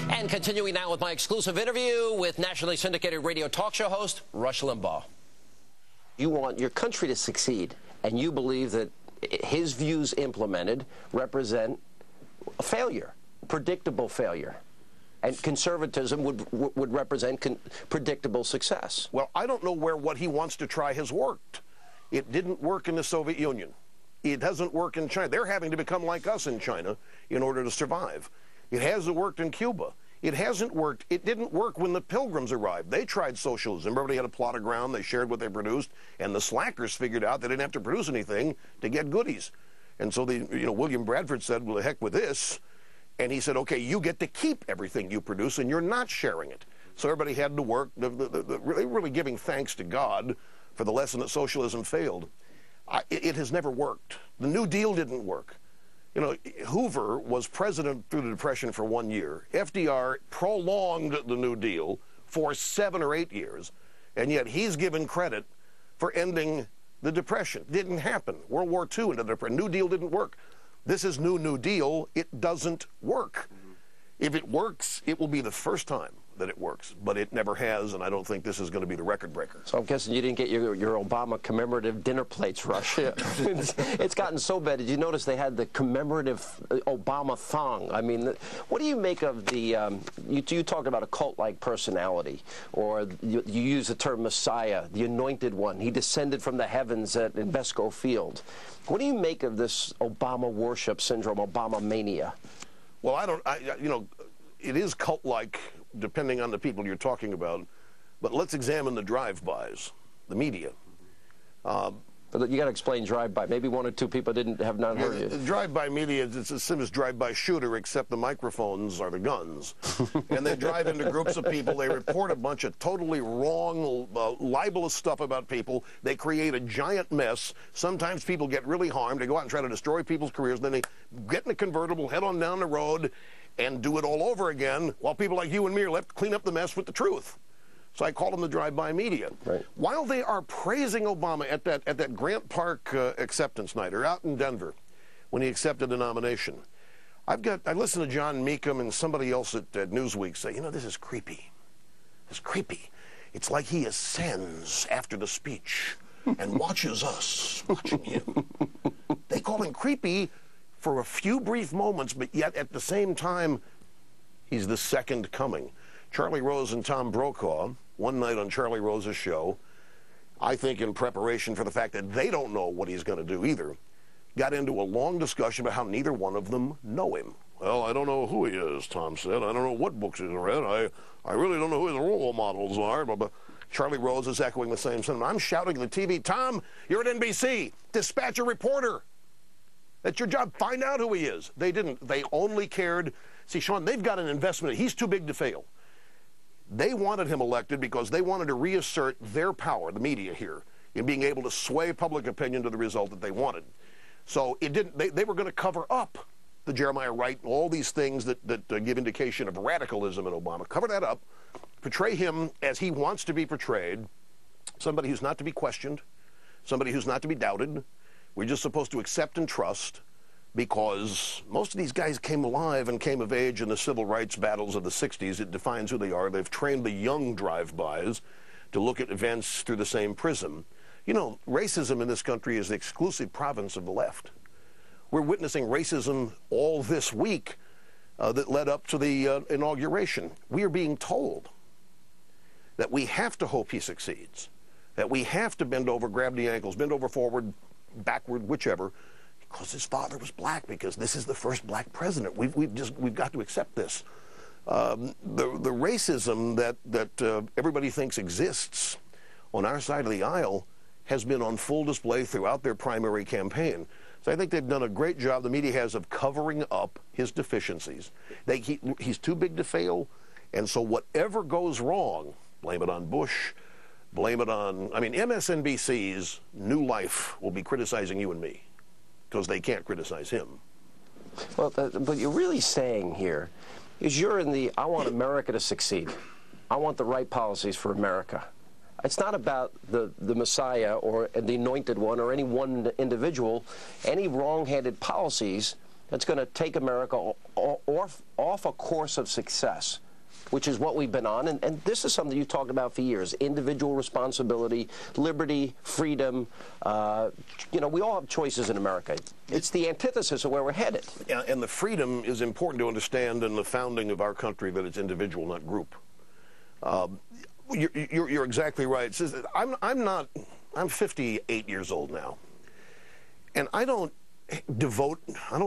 And continuing now with my exclusive interview with nationally syndicated radio talk show host Rush Limbaugh. You want your country to succeed, and you believe that his views implemented represent a failure, predictable failure. And conservatism would represent predictable success. Well, I don't know where what he wants to try has worked. It didn't work in the Soviet Union. It doesn't work in China. They're having to become like us in China in order to survive. It hasn't worked in Cuba. It hasn't worked. It didn't work when the Pilgrims arrived. They tried socialism. Everybody had a plot of ground. They shared what they produced, and the slackers figured out they didn't have to produce anything to get goodies. And so William Bradford said, well, the heck with this. And he said, okay, you get to keep everything you produce, and you're not sharing it. So everybody had to work, really giving thanks to God for the lesson that socialism failed. It has never worked. The New Deal didn't work. You know, Hoover was president through the Depression for 1 year. FDR prolonged the New Deal for 7 or 8 years, and yet he's given credit for ending the Depression. Didn't happen. World War II into the Depression. New Deal didn't work. This is New Deal. It doesn't work. If it works, it will be the first time that it works, but it never has, and I don't think this is going to be the record breaker. So I'm guessing you didn't get your Obama commemorative dinner plates, Rush. It's gotten so bad. Did you notice they had the commemorative Obama thong? I mean, what do you make of the, you talk about a cult-like personality, or you use the term Messiah, the anointed one. He descended from the heavens at Invesco Field. What do you make of this Obama worship syndrome, Obama mania? Well, it is cult-like, depending on the people you're talking about. But let's examine the drive-bys, the media. But you got to explain drive-by. Maybe 1 or 2 people have not heard you. The drive-by media, it's as simple as drive-by shooter, except the microphones are the guns. And they drive into groups of people. They report a bunch of totally wrong, libelous stuff about people. They create a giant mess. Sometimes people get really harmed. They go out and try to destroy people's careers. Then they get in a convertible, head on down the road, and do it all over again, while people like you and me are left to clean up the mess with the truth. So I call them the drive-by media. Right. While they are praising Obama at that Grant Park acceptance night, or out in Denver, when he accepted the nomination, I listened to John Meekum and somebody else at Newsweek say, this is creepy. It's creepy. It's like he ascends after the speech and watches us watching him. They call him creepy for a few brief moments, but yet at the same time, he's the second coming. Charlie Rose and Tom Brokaw, one night on Charlie Rose's show, I think in preparation for the fact that they don't know what he's going to do either, got into a long discussion about how neither one of them know him. Well, I don't know who he is, Tom said. I don't know what books he's read. I really don't know who his role models are. But Charlie Rose is echoing the same sentiment. I'm shouting at the TV, Tom, you're at NBC. Dispatch a reporter. That's your job. Find out who he is. They didn't. They only cared. See, Sean, they've got an investment. He's too big to fail. They wanted him elected because they wanted to reassert their power, the media here, in being able to sway public opinion to the result that they wanted. So it didn't. They were going to cover up the Jeremiah Wright and all these things that give indication of radicalism in Obama. Cover that up. Portray him as he wants to be portrayed. Somebody who's not to be questioned. Somebody who's not to be doubted. We're just supposed to accept and trust, because most of these guys came alive and came of age in the civil rights battles of the 60s. It defines who they are. They've trained the young drive-bys to look at events through the same prism. Racism in this country is the exclusive province of the left. We're witnessing racism all this week that led up to the inauguration. We are being told that we have to hope he succeeds, that we have to bend over, grab the ankles, bend over forward, backward, whichever, because his father was black, because this is the first black president. We've got to accept this. The racism that everybody thinks exists on our side of the aisle has been on full display throughout their primary campaign. So I think they've done a great job, the media has, of covering up his deficiencies. He's too big to fail, and so whatever goes wrong, blame it on Bush, blame it on, MSNBC's New Life will be criticizing you and me, because they can't criticize him. Well, what you're really saying here is you're in the, I want America to succeed. I want the right policies for America. It's not about the Messiah or the anointed one or any one individual. Any wrong-handed policies that's going to take America off a course of success, which is what we've been on. And this is something you've talked about for years: individual responsibility, liberty, freedom. You know, we all have choices in America. It's the antithesis of where we're headed. Yeah, and the freedom is important to understand in the founding of our country, that it's individual, not group. You're exactly right. I'm 58 years old now, and I don't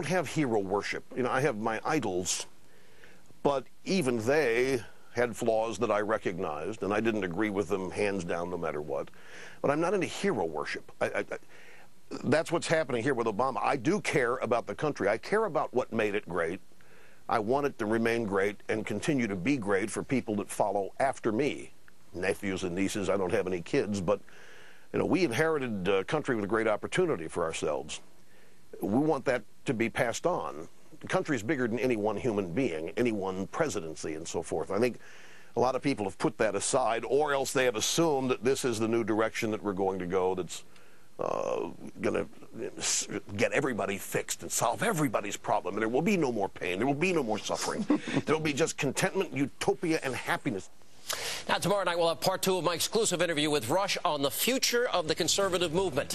have hero worship. You know, I have my idols, but even they had flaws that I recognized, and I didn't agree with them hands down no matter what. But I'm not into hero worship. That's what's happening here with Obama. I do care about the country. I care about what made it great. I want it to remain great and continue to be great for people that follow after me. Nephews and nieces. I don't have any kids, but you know, we inherited a country with a great opportunity for ourselves. We want that to be passed on. The country is bigger than any one human being, any one presidency, and so forth. I think a lot of people have put that aside, or else they have assumed that this is the new direction that we're going to go, that's going to get everybody fixed and solve everybody's problem. And there will be no more pain. There will be no more suffering. There will be just contentment, utopia, and happiness. Now, tomorrow night, we'll have part 2 of my exclusive interview with Rush on the future of the conservative movement.